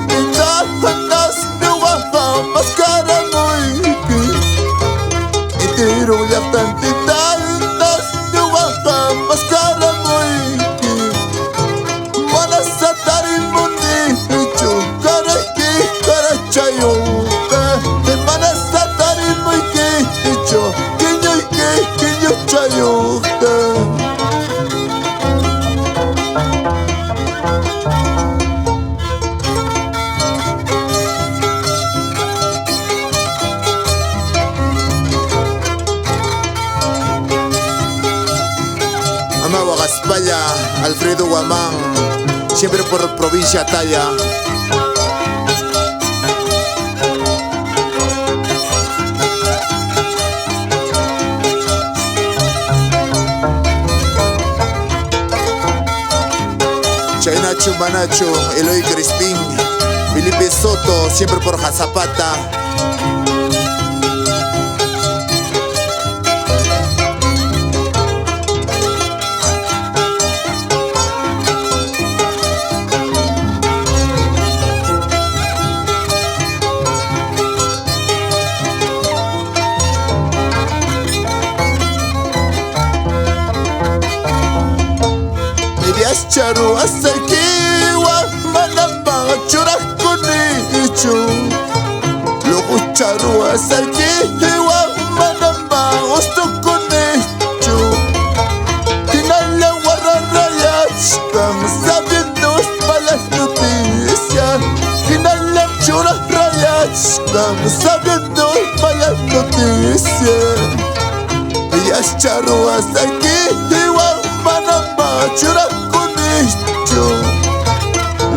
tindahanas niwaqa mascaramuyki Intiruyaqtan tindahanas niwaqa mascaramuyki Mana satarimunichu karayki karachayuqa Mana satarimuykichu kiñuyki kiñuchayuqa Ama Wagaspalla, Alfredo Guamán, siempre por provincia Talla. Chainacho, Manacho, Eloy Crispín, Felipe Soto, siempre por Jazapata. Charu asakiwa manamba churakunichu Lugu charu asakiwa manamba ustukunichu Tinala wararayachkan sabiendo malas noticias Tinala churarayachkan sabiendo malas noticias Charu asakiwa manamba churakunichu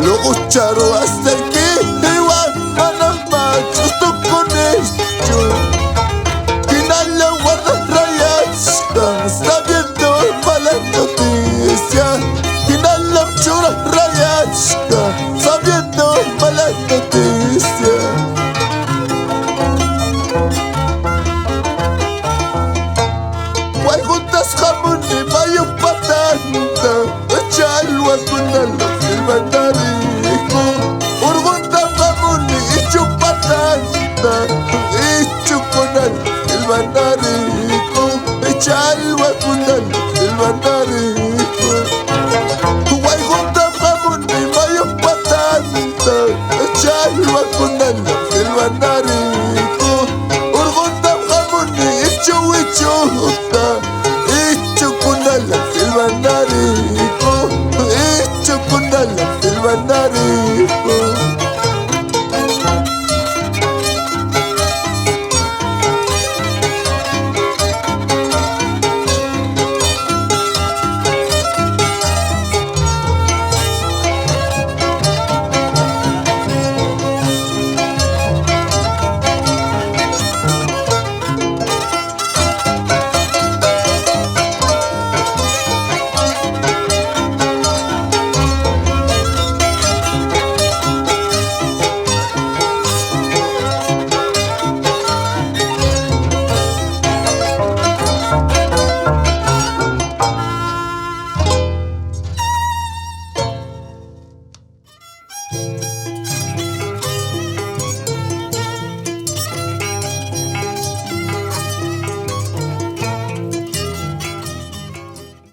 Luego charu hasta que igual manamba justo con esto Tinala guarda rayas sabiendo malas noticias Tinala chura rayas sabiendo malas noticias Guay juntas jamón y mayo patanta Chalwa kunala silvanarico Urgunta mamuni ichu patanta Ichu kunala silvanarico Chalwa kunala silvanarico Guaygunta mamuni mayo patanta Chalwa kunala silvanarico Urgunta mamuni ichu Ichu kunala silvanarico Ichu kunala silvanarico